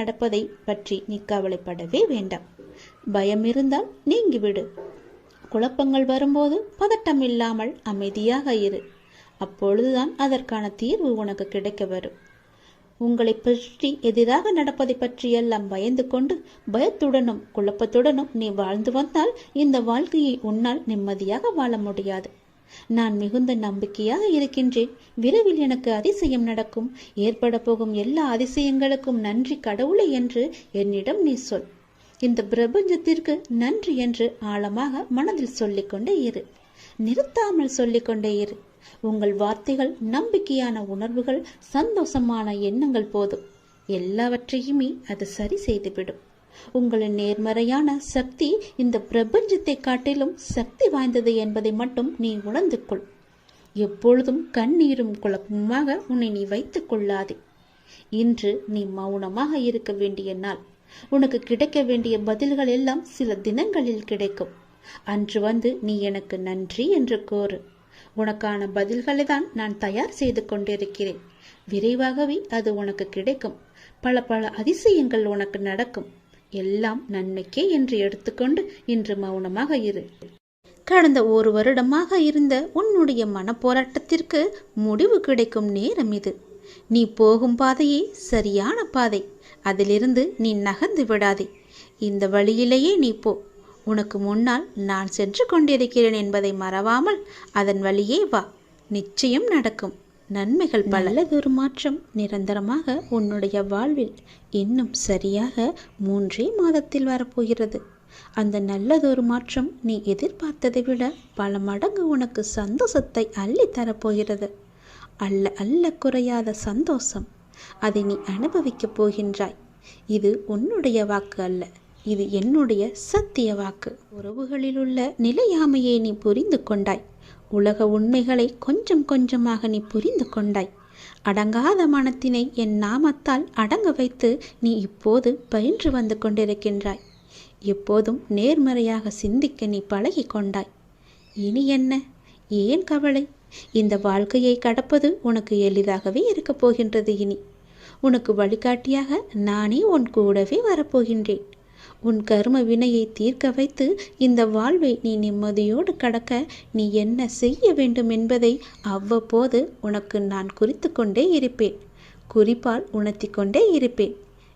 நடப்பதை பற்றி நீ கவலைப்படவே வேண்டாம். பயம் இருந்தால் நீங்கிவிடு. குழப்பங்கள் வரும்போது பதட்டம் இல்லாமல் அமைதியாக இரு. அப்பொழுதுதான் அதற்கான தீர்வு உனக்கு கிடைக்க வரும். உங்களை பற்றி எதிராக நடப்பதை பற்றியெல்லாம் பயந்து கொண்டு பயத்துடனும் குழப்பத்துடனும் நீ வாழ்ந்து வந்தால் இந்த வாழ்க்கையை உன்னால் நிம்மதியாக வாழ முடியாது. நான் மிகுந்த நம்பிக்கையாக இருக்கின்றேன். விரைவில் எனக்கு அதிசயம் நடக்கும். ஏற்பட போகும் எல்லா அதிசயங்களுக்கும் நன்றி கடவுளே என்று என்னிடம் நீ சொல். இந்த பிரபஞ்சத்திற்கு நன்றி என்று ஆழமாக மனதில் சொல்லிக்கொண்டே இரு. நிறுத்தாமல் சொல்லிக்கொண்டே இரு. உங்கள் வார்த்தைகள், நம்பிக்கையான உணர்வுகள், சந்தோஷமான எண்ணங்கள் போதும். எல்லாவற்றையுமே அது சரி செய்துவிடும். உங்களின் நேர்மறையான சக்தி இந்த பிரபஞ்சத்தை காட்டிலும் சக்தி வாய்ந்தது என்பதை மட்டும் நீ உணர்ந்து கொள். எப்பொழுதும் கண்ணீரும் குழப்பமாக உன்னை நீ வைத்துக் கொள்ளாதே. இன்று நீ மௌனமாக இருக்க வேண்டிய நாள். உனக்கு கிடைக்க வேண்டிய பதில்கள் எல்லாம் சில தினங்களில் கிடைக்கும். அன்று வந்து நீ எனக்கு நன்றி என்று கோரு. உனக்கான பதில்களை தான் நான் தயார் செய்து கொண்டிருக்கிறேன். விரைவாகவே அது உனக்கு கிடைக்கும். பல அதிசயங்கள் உனக்கு நடக்கும். எல்லாம் நன்மைக்கே என்று எடுத்துக்கொண்டு இன்று மௌனமாக இரு. கடந்த 1 வருடமாக இருந்த உன்னுடைய மனப்போராட்டத்திற்கு முடிவு கிடைக்கும் நேரம் இது. நீ போகும் பாதையே சரியான பாதை. அதிலிருந்து நீ நகர்ந்து விடாதே. இந்த வழியிலேயே நீ போ. உனக்கு முன்னால் நான் சென்று கொண்டிருக்கிறேன் என்பதை மறவாமல் அதன் வழியே வா. நிச்சயம் நடக்கும். நன்மைகள் பல. நல்லதொரு மாற்றம் நிரந்தரமாக உன்னுடைய வாழ்வில் இன்னும் சரியாக 3 மாதத்தில் வரப்போகிறது. அந்த நல்லதொரு மாற்றம் நீ எதிர்பார்த்ததை விட பல மடங்கு உனக்கு சந்தோஷத்தை அள்ளி தரப்போகிறது. அல்ல குறையாத சந்தோஷம். அதை நீ அனுபவிக்கப் போகின்றாய். இது உன்னுடைய வாக்கு அல்ல, இது என்னுடைய சத்திய வாக்கு. உறவுகளில் உள்ள நிலையாமையை நீ புரிந்து கொண்டாய். உலக உண்மைகளை கொஞ்சம் கொஞ்சமாக நீ புரிந்து கொண்டாய். அடங்காத மனத்தினை என் நாமத்தால் அடங்க வைத்து நீ இப்போது பயின்று வந்து கொண்டிருக்கின்றாய். எப்போதும் நேர்மறையாக சிந்திக்க நீ பழகி கொண்டாய். இனி என்ன? ஏன் கவலை? இந்த வாழ்க்கையை கடப்பது உனக்கு எளிதாகவே இருக்கப் போகின்றது. இனி உனக்கு வழிகாட்டியாக நானே உன் கூடவே வரப்போகின்றேன். உன் கர்ம வினையை தீர்க்க வைத்து இந்த வாழ்வை நீ நிம்மதியோடு கடக்க நீ என்ன செய்ய வேண்டும் என்பதை அவ்வப்போது உனக்கு நான் குறித்து கொண்டே இருப்பேன். குறிப்பால் உணர்த்தி கொண்டே இருப்பேன்.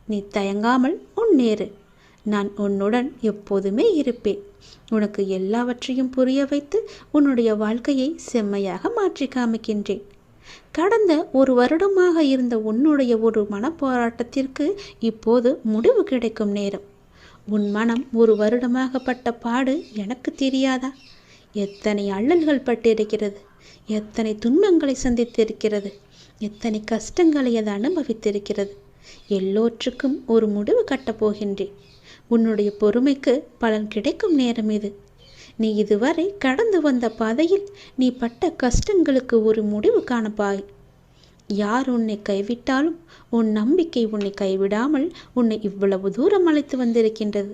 நீ தயங்காமல் முன்னேறு. நான் உன்னுடன் எப்போதுமே இருப்பேன். உனக்கு எல்லாவற்றையும் புரிய வைத்து உன்னுடைய வாழ்க்கையை செம்மையாக மாற்றி காமிக்கின்றேன். கடந்த 1 வருடமாக இருந்த உன்னுடைய ஒரு மனப்போராட்டத்திற்கு இப்போது முடிவு கிடைக்கும் நேரம். உன் மனம் 1 வருடமாக பட்ட பாடு எனக்கு தெரியாதா? எத்தனை அல்லல்கள் பட்டிருக்கிறது, எத்தனை துன்பங்களை சந்தித்திருக்கிறது, எத்தனை கஷ்டங்களை அது அனுபவித்திருக்கிறது. எல்லோற்றுக்கும் ஒரு முடிவு கட்டப் போகின்றேன். உன்னுடைய பொறுமைக்கு பலன் கிடைக்கும் நேரம் இது. நீ இதுவரை கடந்து வந்த பாதையில் நீ பட்ட கஷ்டங்களுக்கு ஒரு முடிவு காணப்பாய். யார் உன்னை கைவிட்டாலும் உன் நம்பிக்கை உன்னை கைவிடாமல் உன்னை இவ்வளவு தூரம் அழைத்து வந்திருக்கின்றது.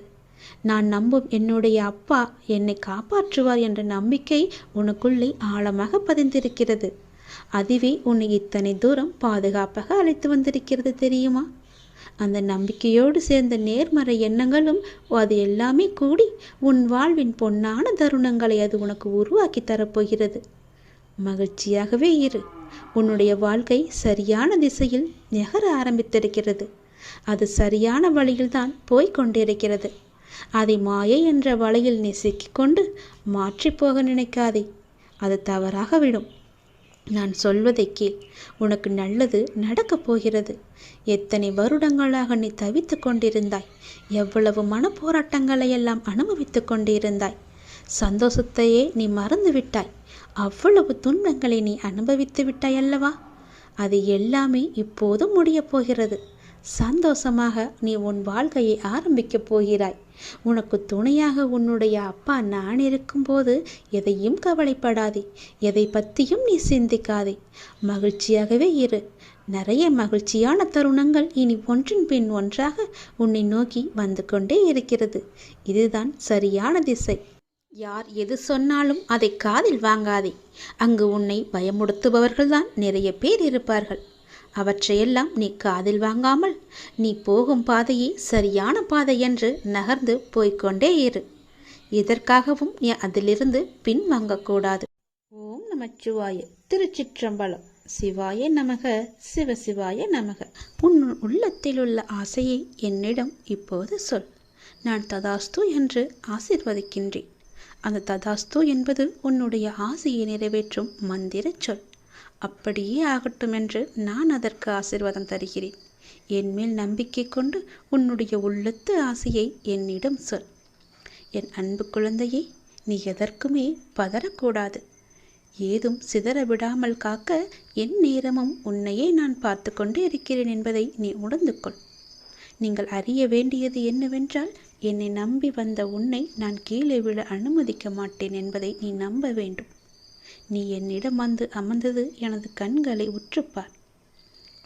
நான் நம்பும் என்னுடைய அப்பா என்னை காப்பாற்றுவார் என்ற நம்பிக்கை உனக்குள்ளே ஆழமாக பதிந்திருக்கிறது. அதுவே உன்னை இத்தனை தூரம் பாதுகாப்பாக அழைத்து வந்திருக்கிறது தெரியுமா? அந்த நம்பிக்கையோடு சேர்ந்த நேர்மறை எண்ணங்களும் அது எல்லாமே கூடி உன் வாழ்வின் பொன்னான தருணங்களை அது உனக்கு உருவாக்கி தரப்போகிறது. மகிழ்ச்சியாகவே இரு. உன்னுடைய வாழ்க்கை சரியான திசையில் நகர ஆரம்பித்திருக்கிறது. அது சரியான வழியில்தான் போய்கொண்டிருக்கிறது. அதை மாயை என்ற வலையில் நீ சிக்கிக்கொண்டு மாற்றி போக நினைக்காதே. அது தவறாக விடும். நான் சொல்வதை கேள். உனக்கு நல்லது நடக்கப் போகிறது. எத்தனை வருடங்களாக நீ தவித்து கொண்டிருந்தாய். எவ்வளவு மனப்போராட்டங்களை எல்லாம் அனுபவித்து கொண்டிருந்தாய். சந்தோஷத்தையே நீ மறந்து விட்டாய். அவ்வளவு துன்பங்களை நீ அனுபவித்து விட்டாய் அல்லவா? அது எல்லாமே இப்போது முடியப் போகிறது. சந்தோஷமாக நீ உன் வாழ்க்கையை ஆரம்பிக்கப் போகிறாய். உனக்கு துணையாக உன்னுடைய அப்பா நான் இருக்கும்போது எதையும் கவலைப்படாதே. எதை பற்றியும் நீ சிந்திக்காதே. மகிழ்ச்சியாகவே இரு. நிறைய மகிழ்ச்சியான தருணங்கள் இனி ஒன்றின் பின் ஒன்றாக உன்னை நோக்கி வந்து கொண்டே இருக்கிறது. இதுதான் சரியான திசை. யார் எது சொன்னாலும் அதை காதில் வாங்காதே. அங்கு உன்னை பயமுறுத்துபவர்கள்தான் நிறைய பேர் இருப்பார்கள். அவற்றையெல்லாம் நீ காதில் வாங்காமல் நீ போகும் பாதையே சரியான பாதை என்று நகர்ந்து போய்கொண்டே இரு. இதற்காகவும் நீ அதிலிருந்து பின்வாங்கக்கூடாது. ஓம் நமச்சிவாய. திருச்சிற்றம்பலம். சிவாய நமக. சிவசிவாய நமக. உன் உள்ளத்தில் உள்ள ஆசையை என்னிடம் இப்போது சொல். நான் ததாஸ்து என்று ஆசீர்வதிக்கின்றேன். அந்த ததாஸ்து என்பது உன்னுடைய ஆசையை நிறைவேற்றும் மந்திர சொல். அப்படியே ஆகட்டும் என்று நான் அதற்கு ஆசீர்வாதம் தருகிறேன். என் மேல் நம்பிக்கை கொண்டு உன்னுடைய உள்ளத்து ஆசையை என்னிடம் சொல். என் அன்பு குழந்தையே, நீ எதற்குமே பதறக்கூடாது. ஏதும் சிதற விடாமல் காக்க என் நேரமும் உன்னையே நான் பார்த்து கொண்டே இருக்கிறேன் என்பதை நீ உணர்ந்து கொள். நீங்கள் அறிய வேண்டியது என்னவென்றால், என்னை நம்பி வந்த உன்னை நான் கீழே விழ அனுமதிக்க மாட்டேன் என்பதை நீ நம்ப வேண்டும். நீ என்னிடம் வந்து அமர்ந்தது எனது கண்களை உற்றுப்பார்.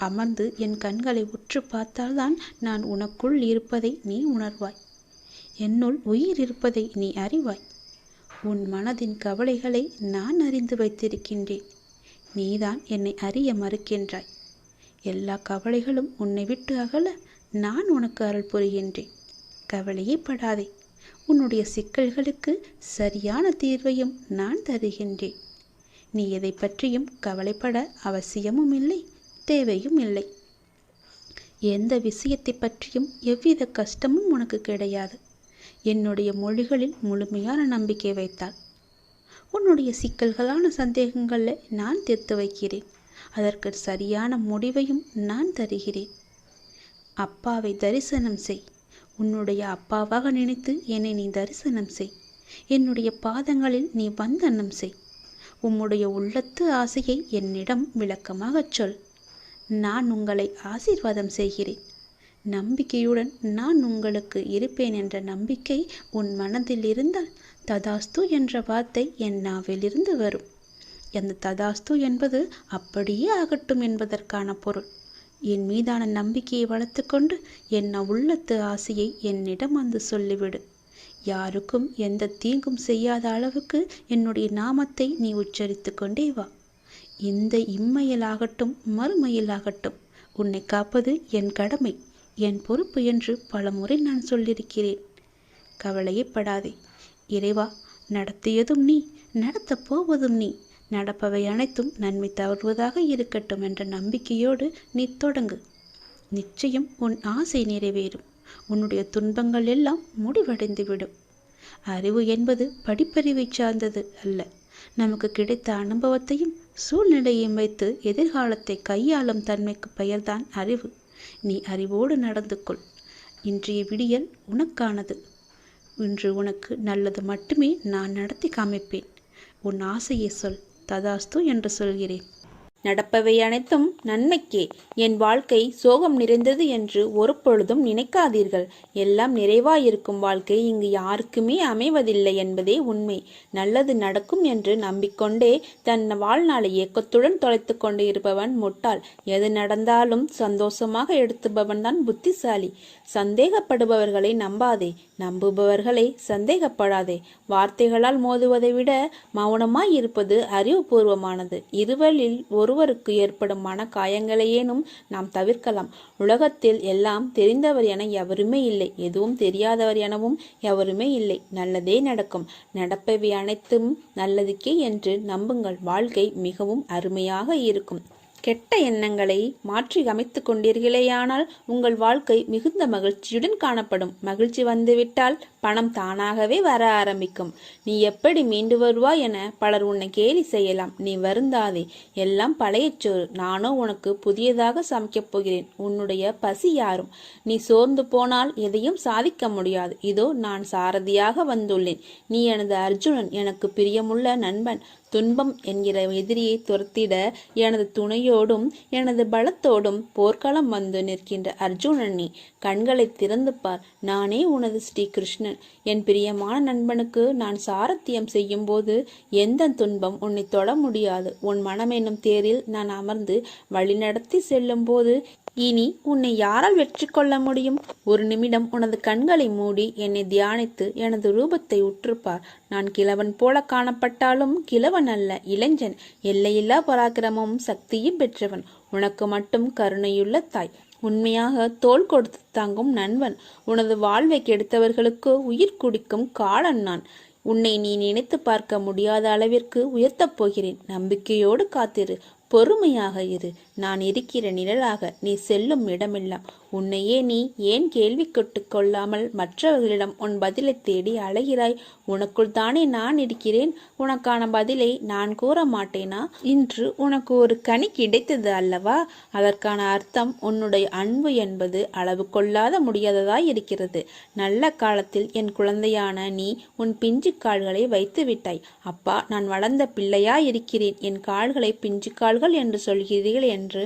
அமர்ந்து என் கண்களை உற்று பார்த்தால்தான் நான் உனக்குள் இருப்பதை நீ உணர்வாய். என்னுள் உயிர் இருப்பதை நீ அறிவாய். உன் மனதின் கவலைகளை நான் அறிந்து வைத்திருக்கின்றேன். நீதான் என்னை அறிய மறுக்கின்றாய். எல்லா கவலைகளும் உன்னை விட்டு அகல நான் உனக்கு அருள் புரிகின்றேன். கவலையே படாதே. உன்னுடைய சிக்கல்களுக்கு சரியான தீர்வையும் நான் தருகின்றேன். நீ எதை பற்றியும் கவலைப்பட அவசியமும் இல்லை, தேவையும் இல்லை. எந்த விஷயத்தை பற்றியும் எவ்வித கஷ்டமும் உனக்கு கிடையாது. என்னுடைய மொழிகளில் முழுமையான நம்பிக்கை வைத்தால் உன்னுடைய சிக்கல்களான சந்தேகங்களை நான் தீர்த்து வைக்கிறேன். அதற்கு சரியான முடிவையும் நான் தருகிறேன். அப்பாவை தரிசனம் செய். உன்னுடைய அப்பாவாக நினைத்து என்னை நீ தரிசனம் செய். என்னுடைய பாதங்களில் நீ வந்தனம் செய். உம்முடைய உள்ளத்து ஆசையை என்னிடம் விளக்கமாகச் சொல். நான் உங்களை ஆசீர்வாதம் செய்கிறேன். நம்பிக்கையுடன் நான் உங்களுக்கு இருப்பேன் என்ற நம்பிக்கை உன் மனதில் இருந்தால் ததாஸ்து என்ற வார்த்தை என் நாவிலிருந்து வரும். அந்த ததாஸ்து என்பது அப்படியே ஆகட்டும் என்பதற்கான பொருள். என் மீதான நம்பிக்கையை வளர்த்து கொண்டு என் உள்ளத்து ஆசையை என்னிடம் வந்து சொல்லிவிடு. யாருக்கும் எந்த தீங்கும் செய்யாத அளவுக்கு என்னுடைய நாமத்தை நீ உச்சரித்து கொண்டே வா. இந்த இம்மையிலாகட்டும் மறுமையிலாகட்டும் உன்னை காப்பது என் கடமை, என் பொறுப்பு என்று பலமுறை நான் சொல்லியிருக்கிறேன். கவலையே படாதே. இறைவா, நடத்தியதும் நீ, நடத்தப் போவதும் நீ. நடப்பவை அனைத்தும் நன்மை தருவதாக இருக்கட்டும் என்ற நம்பிக்கையோடு நீ தொடங்கு. நிச்சயம் உன் ஆசை நிறைவேறும். உன்னுடைய துன்பங்கள் எல்லாம் முடிவடைந்துவிடும். அறிவு என்பது படிப்பறிவை சார்ந்தது அல்ல. நமக்கு கிடைத்த அனுபவத்தையும் சூழ்நிலையையும் வைத்து எதிர்காலத்தை கையாளும் தன்மைக்கு பெயர்தான் அறிவு. நீ அறிவோடு நடந்து கொள். இன்றைய விடியல் உனக்கானது. இன்று உனக்கு நல்லது மட்டுமே நான் நடத்தி காமிப்பேன். உன் ஆசையை சொல். ததாஸ்து என்று சொல்கிறேன். நடப்பவை அனைத்தும் நன்மைக்கே. என் வாழ்க்கை சோகம் நிறைந்தது என்று ஒரு பொழுதும் நினைக்காதீர்கள். எல்லாம் நிறைவாயிருக்கும் வாழ்க்கை இங்கு யாருக்குமே அமைவதில்லை என்பதே உண்மை. நல்லது நடக்கும் என்று நம்பிக்கொண்டே தன் வாழ்நாளை ஏக்கத்துடன் தொலைத்து கொண்டு இருப்பவன் முட்டாள். எது நடந்தாலும் சந்தோஷமாக எடுத்துபவன் தான் புத்திசாலி. சந்தேகப்படுபவர்களை நம்பாதே, நம்புபவர்களை சந்தேகப்படாதே. வார்த்தைகளால் மோதுவதை விட மௌனமாய் இருப்பது அறிவுபூர்வமானது. இருவரில் ஒருவருக்கு ஏற்படும் மன காயங்களையேனும் நாம் தவிர்க்கலாம். உலகத்தில் எல்லாம் தெரிந்தவர் என எவருமே இல்லை, எதுவும் தெரியாதவர் எனவும் எவருமே இல்லை. நல்லதே நடக்கும். நடப்பவை அனைத்தும் நல்லதுக்கே என்று நம்புங்கள். வாழ்க்கை மிகவும் அருமையாக இருக்கும். கெட்ட எண்ணங்களை மாற்றி அமைத்து கொண்டீர்களேயானால் உங்கள் வாழ்க்கை மிகுந்த மகிழ்ச்சியுடன் காணப்படும். மகிழ்ச்சி வந்துவிட்டால் பணம் தானாகவே வர ஆரம்பிக்கும். நீ எப்படி மீண்டு வருவாய் என பலர் உன்னை கேலி செய்யலாம். நீ வருந்தாதே. எல்லாம் பழைய சோறு. நானோ உனக்கு புதியதாக சமைக்கப் போகிறேன். உன்னுடைய பசி யாரும். நீ சோர்ந்து போனால் எதையும் சாதிக்க முடியாது. இதோ நான் சாரதியாக வந்துள்ளேன். நீ எனது அர்ஜுனன், எனக்கு பிரியமுள்ள நண்பன். துன்பம் என்கிற எதிரியை துரத்திட எனது துணையோடும் எனது பலத்தோடும் போர்க்களம் வந்து நிற்கின்ற அர்ஜுனன் நீ. கண்களை திறந்து பார். நானே உனது ஸ்ரீ கிருஷ்ணன். என் பிரியமான நண்பனுக்கு நான் சாரத்தியம் செய்யும் போது எந்த துன்பம் உன்னை தொட முடியாது. உன் மனம் என்னும் தேரில் நான் அமர்ந்து வழிநடத்தி செல்லும் போது இனி உன்னை யாரால் வெற்றி கொள்ள முடியும்? ஒரு நிமிடம் உனது கண்களை மூடி என்னை தியானித்து எனது ரூபத்தை உற்றுப்பார். நான் கிழவன் போல காணப்பட்டாலும் கிழவன் சிறுவன் அல்ல, இளைஞன். எல்லையில்லா பராக்கிரமும் சக்தியும் பெற்றவன். உனக்கு மட்டும் கருணையுள்ள தாய். உண்மையாக தோள் கொடுத்து தாங்கும் நண்பன். உனது வாழ்வை கெடுத்தவர்களுக்கு உயிர் குடிக்கும் காலன் நான். உன்னை நீ நினைத்து பார்க்க முடியாத அளவிற்கு உயர்த்தப் போகிறேன். நம்பிக்கையோடு காத்திரு, பொறுமையாக இரு. நான் இருக்கிற நிழலாக நீ செல்லும் இடமெல்லாம். உன்னையே நீ ஏன் கேள்வி கொள்ளாமல் மற்றவர்களிடம் உன் பதிலை தேடி அலைகிறாய்? உனக்குள் தானே நான் இருக்கிறேன். உனக்கான பதிலை நான் கூற மாட்டேனா? இன்று உனக்கு ஒரு கனி கிடைத்தது அல்லவா? அதற்கான அர்த்தம் உன்னுடைய அன்பு என்பது அளவு கொள்ளாத முடியாததாய் இருக்கிறது. நல்ல காலத்தில் என் குழந்தையான நீ உன் பிஞ்சு கால்களை வைத்து விட்டாய். அப்பா, நான் வளர்ந்த பிள்ளையா இருக்கிறேன். என் கால்களை பிஞ்சு கால்கள் என்று சொல்கிறீர்கள் என்று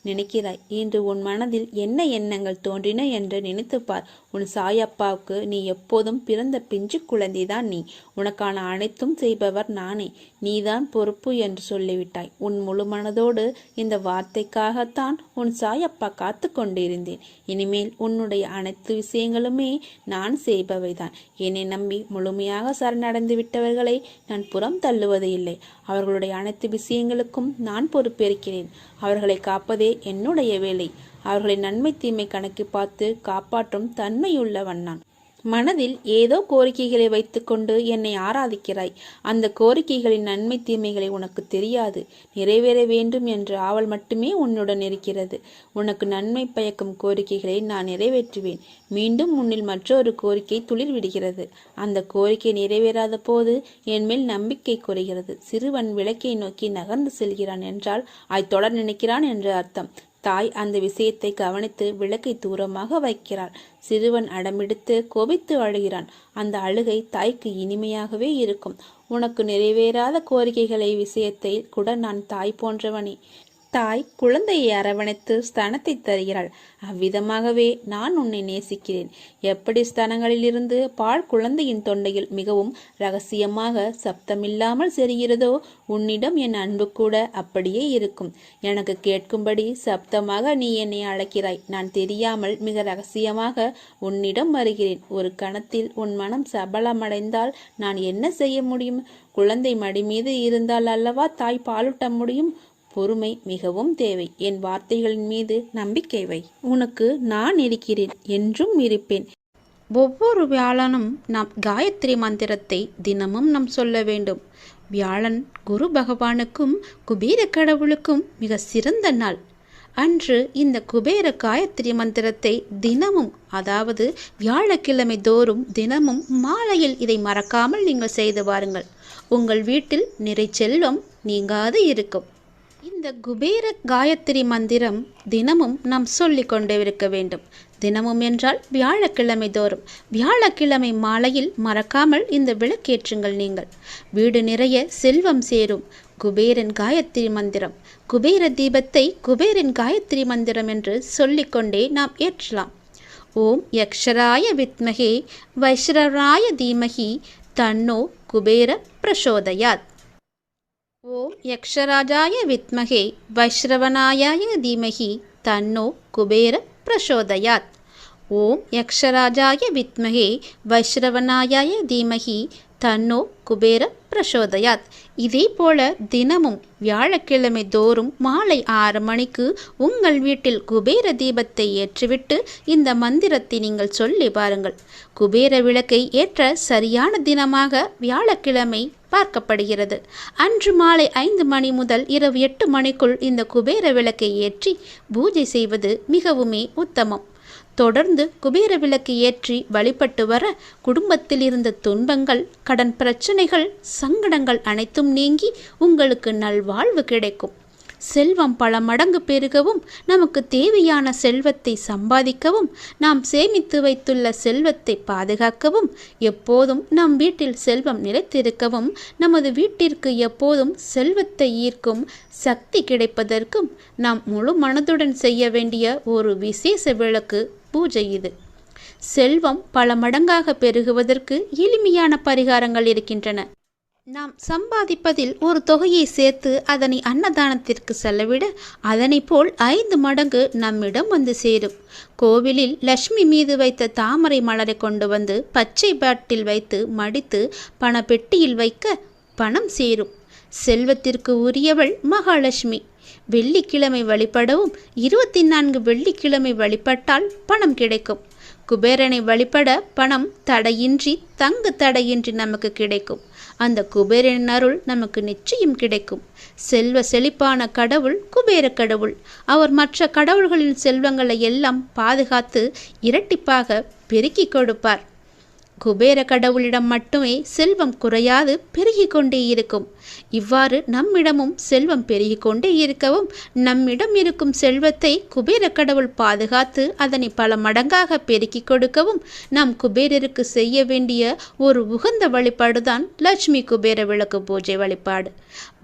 நினைக்கிறாய். இன்று உன் மனதில் என்ன எண்ணங்கள் தோன்றின என்று நினைத்துப்பார். உன் சாயப்பாவுக்கு நீ எப்போதும் பிறந்த பிஞ்சு குழந்தைதான் நீ. உனக்கான அனைத்தும் செய்பவர் நானே. நீதான் பொறுப்பு என்று சொல்லிவிட்டாய். உன் முழு மனதோடு இந்த வார்த்தைக்காகத்தான் உன் சாயப்பா காத்து கொண்டிருந்தேன். இனிமேல் உன்னுடைய அனைத்து விஷயங்களுமே நான் செய்பவைதான். என்னை நம்பி முழுமையாக சரணடைந்து விட்டவர்களை நான் புறம் தள்ளுவது இல்லை. அவர்களுடைய அனைத்து விஷயங்களுக்கும் நான் பொறுப்பேற்கிறேன். அவர்களை காப்பதே என்னுடைய வேலை. அவர்களின் நன்மை தீமை கணக்கு பார்த்து காப்பாற்றும் தன்மையுள்ளவன் நான். மனதில் ஏதோ கோரிக்கைகளை வைத்துக்கொண்டு என்னை ஆராதிக்கிறாய். அந்த கோரிக்கைகளின் நன்மை தீமைகளை உனக்கு தெரியாது. நிறைவேற வேண்டும் என்ற ஆவல் மட்டுமே உன்னுடன் இருக்கிறது. உனக்கு நன்மை பயக்கும் கோரிக்கைகளை நான் நிறைவேற்றுவேன். மீண்டும் முன்னில் மற்றொரு கோரிக்கை துளிர் விடுகிறது. அந்த கோரிக்கை நிறைவேறாத போது என் மேல் நம்பிக்கை குறைகிறது. சிறுவன் விளக்கை நோக்கி நகர்ந்து செல்கிறான் என்றால் அதை தொடர் நினைக்கிறான் என்று அர்த்தம். தாய் அந்த விஷயத்தை கவனித்து விளக்கை தூரமாக வைக்கிறாள். சிறுவன் அடம்பிடித்து கோபித்து அழுகிறான். அந்த அழுகை தாய்க்கு இனிமையாகவே இருக்கும். உனக்கு நிறைவேறாத கோரிக்கைகளை விஷயத்தை கூட நான் தாய் போன்றவனே. தாய் குழந்தையை அரவணைத்து ஸ்தனத்தை தருகிறாள். அவ்விதமாகவே நான் உன்னை நேசிக்கிறேன். எப்படி ஸ்தனங்களிலிருந்து பால் குழந்தையின் தொண்டையில் மிகவும் இரகசியமாக சப்தமில்லாமல் செல்கிறதோ, உன்னிடம் என் அன்பு கூட அப்படியே இருக்கும். எனக்கு கேட்கும்படி சப்தமாக நீ என்னை அழைக்கிறாய். நான் தெரியாமல் மிக இரகசியமாக உன்னிடம் வருகிறேன். ஒரு கணத்தில் உன் மனம் சபலமடைந்தால் நான் என்ன செய்ய முடியும்? குழந்தை மடி மீது இருந்தால் அல்லவா தாய் பாலூட்ட முடியும். பொறுமை மிகவும் தேவை. என் வார்த்தைகளின் மீது நம்பிக்கை வை. உனக்கு நான் இருக்கிறேன், என்றும் இருப்பேன். ஒவ்வொரு வியாழனும் நாம் காயத்ரி மந்திரத்தை தினமும் நாம் சொல்ல வேண்டும். வியாழன் குரு பகவானுக்கும் குபேர கடவுளுக்கும் மிக சிறந்த நாள். அன்று இந்த குபேர காயத்ரி மந்திரத்தை தினமும், அதாவது வியாழக்கிழமை தோறும் தினமும் மாலையில் இதை மறக்காமல் நீங்கள் செய்து வாருங்கள். உங்கள் வீட்டில் நிறை செல்வம் நீங்காது இருக்கும். இந்த குபேர காயத்ரி மந்திரம் தினமும் நாம் சொல்லிக் கொண்டே இருக்க வேண்டும். தினமும் என்றால் வியாழக்கிழமை தோறும். வியாழக்கிழமை மாலையில் மறக்காமல் இந்த விளக்கேற்றுங்கள். நீங்கள் வீடு நிறைய செல்வம் சேரும். குபேரன் காயத்ரி மந்திரம். குபேர தீபத்தை குபேரன் காயத்ரி மந்திரம் என்று சொல்லிக்கொண்டே நாம் ஏற்றலாம். ஓம் யக்ஷராய வித்மகே வைஷ்ரவனாய தீமகி தன்னோ குபேர பிரசோதயாத். ஓம் யக்ஷராஜாய வித்மகே வைஷ்ரவனாய தீமகி தன்னோ குபேர பிரசோதயாத். ஓம் யக்ஷராஜாய வித்மகே வைஷ்ரவனாய தீமகி தன்னோ குபேர பிரசோதயாத். இதே போல தினமும் வியாழக்கிழமை தோறும் மாலை 6 மணிக்கு உங்கள் வீட்டில் குபேர தீபத்தை ஏற்றிவிட்டு இந்த மந்திரத்தை நீங்கள் சொல்லி பாருங்கள். குபேர விளக்கை ஏற்ற சரியான தினமாக வியாழக்கிழமை பார்க்கப்படுகிறது. அன்று மாலை 5 மணி முதல் இரவு 8 மணிக்குள் இந்த குபேர விளக்கை ஏற்றி பூஜை செய்வது மிகவுமே உத்தமம். தொடர்ந்து குபேர விளக்கு ஏற்றி வழிபட்டு வர குடும்பத்தில் இருந்த துன்பங்கள், கடன் பிரச்சனைகள், சங்கடங்கள் அனைத்தும் நீங்கி உங்களுக்கு நல்வாழ்வு கிடைக்கும். செல்வம் பல மடங்கு பெருகவும், நமக்கு தேவையான செல்வத்தை சம்பாதிக்கவும், நாம் சேமித்து வைத்துள்ள செல்வத்தை பாதுகாக்கவும், எப்போதும் நம் வீட்டில் செல்வம் நிலைத்திருக்கவும், நமது வீட்டிற்கு எப்போதும் செல்வத்தை ஈர்க்கும் சக்தி கிடைப்பதற்கும் நாம் முழு மனதுடன் செய்ய வேண்டிய ஒரு விசேஷ விளக்கு பூஜை இது. செல்வம் பல மடங்காக பெருகுவதற்கு எளிமையான பரிகாரங்கள் இருக்கின்றன. நாம் சம்பாதிப்பதில் ஒரு தொகையை சேர்த்து அதனை அன்னதானத்திற்கு செலவிட அதனை போல் 5 மடங்கு நம்மிடம் வந்து சேரும். கோவிலில் லட்சுமி மீது வைத்த தாமரை மலரை கொண்டு வந்து பச்சை பாட்டில் வைத்து மடித்து பண பெட்டியில் வைக்க பணம் சேரும். செல்வத்திற்கு உரியவள் மகாலட்சுமி. வெள்ளிக்கிழமை வழிபடவும் 24 வெள்ளிக்கிழமை வழிபட்டால் பணம் கிடைக்கும். குபேரனை வழிபட பணம் தடையின்றி தடையின்றி நமக்கு கிடைக்கும். அந்த குபேரனின் அருள் நமக்கு நிச்சயம் கிடைக்கும். செல்வ செழிப்பான கடவுள் குபேர கடவுள். அவர் மற்ற கடவுள்களின் செல்வங்களை எல்லாம் பாதுகாத்து இரட்டிப்பாக பெருக்கி கொடுப்பார். குபேர கடவுளிடம் மட்டுமே செல்வம் குறையாது பெருகி கொண்டே இருக்கும். இவ்வாறு நம்மிடமும் செல்வம் பெருகி கொண்டே இருக்கவும், நம்மிடம் இருக்கும் செல்வத்தை குபேர கடவுள் பாதுகாத்து அதனை பல மடங்காக பெருக்கி கொடுக்கவும் நாம் குபேரருக்கு செய்ய வேண்டிய ஒரு உகந்த வழிபாடுதான் லட்சுமி குபேர விளக்கு பூஜை வழிபாடு.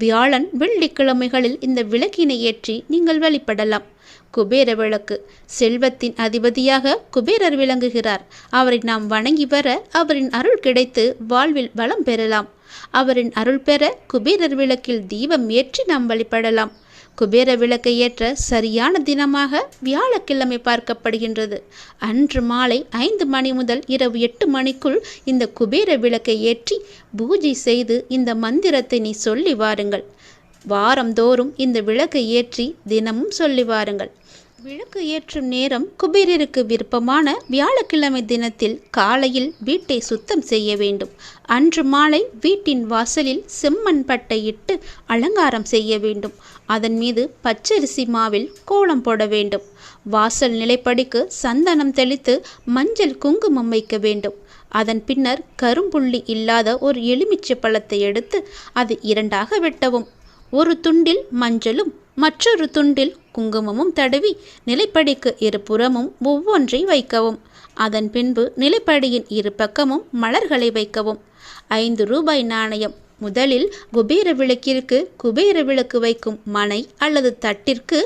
வியாழன் வெள்ளிக்கிழமைகளில் இந்த விளக்கினை ஏற்றி நீங்கள் வழிபடலாம். குபேர விளக்கு செல்வத்தின் அதிபதியாக குபேரர் விளங்குகிறார். அவரை நாம் வணங்கி வர அவரின் அருள் கிடைத்து வாழ்வில் வளம் பெறலாம். அவரின் அருள் பெற குபேரர் விளக்கில் தீபம் ஏற்றி நாம் வழிபடலாம். குபேர விளக்கை ஏற்ற சரியான தினமாக வியாழக்கிழமை பார்க்கப்படுகின்றது. அன்று மாலை 5 மணி முதல் இரவு 8 மணிக்குள் இந்த குபேர விளக்கை ஏற்றி பூஜை செய்து இந்த மந்திரத்தை நீ சொல்லி வாருங்கள். வாரந்தோறும் இந்த விளக்கை ஏற்றி தினமும் சொல்லி வாருங்கள். விளக்கு ஏற்றும் நேரம் குபேரருக்கு விருப்பமான வியாழக்கிழமை தினத்தில் காலையில் வீட்டை சுத்தம் செய்ய வேண்டும். அன்று மாலை வீட்டின் வாசலில் செம்மண் பட்டை இட்டு அலங்காரம் செய்ய வேண்டும். அதன் மீது பச்சரிசி மாவில் கோலம் போட வேண்டும். வாசல் நிலைப்படிக்கு சந்தனம் தெளித்து மஞ்சள் குங்குமம் வைக்க வேண்டும். அதன் பின்னர் கரும்புள்ளி இல்லாத ஒரு எலுமிச்சை பழத்தை எடுத்து அது 2ஆக வெட்டவும். ஒரு துண்டில் மஞ்சளும் மற்றொரு துண்டில் குங்குமமும் தடவி நிலைப்படிக்கு இருபுறமும் ஒவ்வொன்றை வைக்கவும். அதன் பின்பு நிலைப்படியின் இரு பக்கமும் மலர்களை வைக்கவும். 5 ரூபாய் நாணயம். முதலில் குபேர விளக்கிற்கு குபேர விளக்கு வைக்கும் மனை அல்லது தட்டிற்கு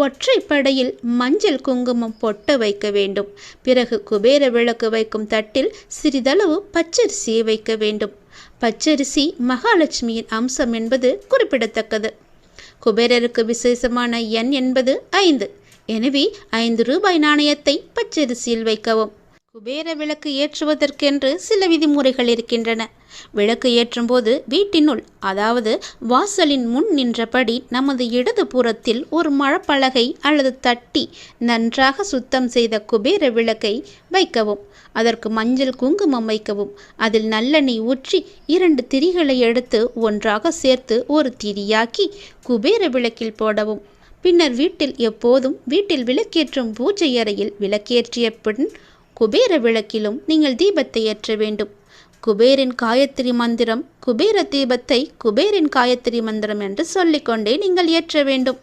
ஒற்றைப்படையில் மஞ்சள் குங்குமம் பொட்டு வைக்க வேண்டும். பிறகு குபேர விளக்கு வைக்கும் தட்டில் சிறிதளவு பச்சரிசியை வைக்க வேண்டும். பச்சரிசி மகாலட்சுமியின் அம்சம் என்பது குறிப்பிடத்தக்கது. குபேரருக்கு விசேஷமான எண் என்பது 5. எனவே 5 ரூபாய் நாணயத்தை பச்சரிசியில் வைக்கவும். குபேர விளக்கு ஏற்றுவதற்கென்று சில விதிமுறைகள் இருக்கின்றன. விளக்கு ஏற்றும் போது வீட்டினுள், அதாவது வாசலின் முன் நின்றபடி நமது இடது புறத்தில் ஒரு மரப்பலகை அல்லது தட்டி நன்றாக சுத்தம் செய்த குபேர விளக்கை வைக்கவும். அதற்கு மஞ்சள் குங்குமம் வைக்கவும். அதில் நல்லெண்ணெய் ஊற்றி 2 திரிகளை எடுத்து ஒன்றாக சேர்த்து ஒரு திரியாக்கி குபேர விளக்கில் போடவும். பின்னர் வீட்டில் விளக்கேற்றும் பூஜை அறையில் விளக்கேற்றிய பின் குபேர விளக்கிலும் நீங்கள் தீபத்தை ஏற்ற வேண்டும். குபேரின் காயத்ரி மந்திரம், குபேர தீபத்தை குபேரின் காயத்ரி மந்திரம் என்று சொல்லிக்கொண்டே நீங்கள் ஏற்ற வேண்டும்.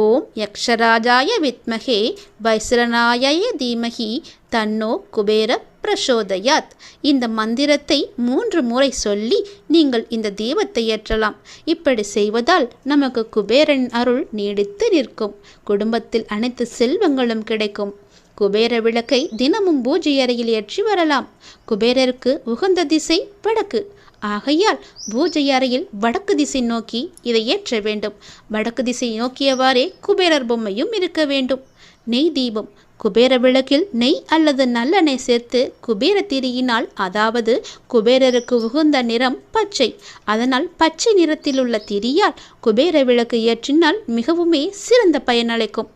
ஓம் யக்ஷராஜாய வித்மகே வைஸ்ரநாய தீமகி தன்னோ குபேர பிரசோதயாத். இந்த மந்திரத்தை 3 முறை சொல்லி நீங்கள் இந்த தீபத்தை ஏற்றலாம். இப்படி செய்வதால் நமக்கு குபேரன் அருள் நீடித்து நிற்கும். குடும்பத்தில் அனைத்து செல்வங்களும் கிடைக்கும். குபேர விளக்கை தினமும் பூஜை அறையில் ஏற்றி வரலாம். குபேரருக்கு உகந்த திசை வடக்கு. ஆகையால் பூஜை அறையில் வடக்கு திசை நோக்கி இதை ஏற்ற வேண்டும். வடக்கு திசை நோக்கியவாறே குபேரர் பொம்மையும் இருக்க வேண்டும். நெய் தீபம். குபேர விளக்கில் நெய் அல்லது நல்லெண்ணெய் சேர்த்து குபேர திரியினால், அதாவது குபேரருக்கு உகந்த நிறம் பச்சை, அதனால் பச்சை நிறத்தில் உள்ள திரியால் குபேர விளக்கு ஏற்றினால் மிகவுமே சிறந்த பயனளிக்கும்.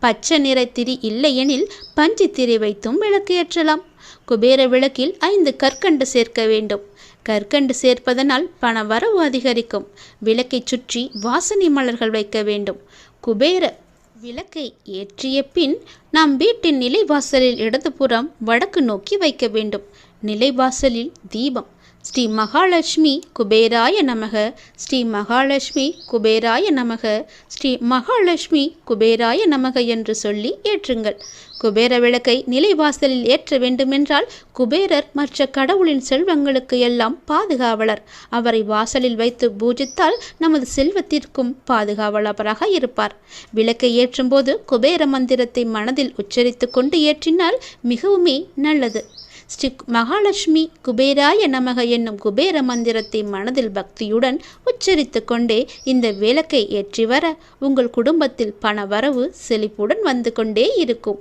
பச்சை நிற திரி இல்லையெனில் பஞ்சு திரி வைத்தும் விளக்கு ஏற்றலாம். குபேர விளக்கில் 5 கற்கண்டு சேர்க்க வேண்டும். கற்கண்டு சேர்ப்பதனால் பண வரவு அதிகரிக்கும். விளக்கை சுற்றி வாசனை மலர்கள் வைக்க வேண்டும். குபேர விளக்கை ஏற்றிய பின் நாம் வீட்டின் நிலைவாசலில் இடதுபுறம் வடக்கு நோக்கி வைக்க வேண்டும். நிலைவாசலில் தீபம். ஸ்ரீ மகாலட்சுமி குபேராய நமக, ஸ்ரீ மகாலட்சுமி குபேராய நமக, ஸ்ரீ மகாலட்சுமி குபேராய நமக என்று சொல்லி ஏற்றுங்கள். குபேர விளக்கை நிலைவாசலில் ஏற்ற வேண்டுமென்றால் குபேரர் மற்ற கடவுளின் செல்வங்களுக்கு எல்லாம் பாதுகாவலர். அவரை வாசலில் வைத்து பூஜித்தால் நமது செல்வத்திற்கும் பாதுகாவலராக இருப்பார். விளக்கை ஏற்றும் போது குபேர மந்திரத்தை மனதில் உச்சரித்து கொண்டு ஏற்றினால் மிகவுமே நல்லது. ஸ்ரீ மகாலட்சுமி குபேராய நமக என்னும் குபேர மந்திரத்தை மனதில் பக்தியுடன் உச்சரித்து கொண்டே இந்த விளக்கை ஏற்றி வர உங்கள் குடும்பத்தில் பண வரவு செழிப்புடன் வந்து கொண்டே இருக்கும்.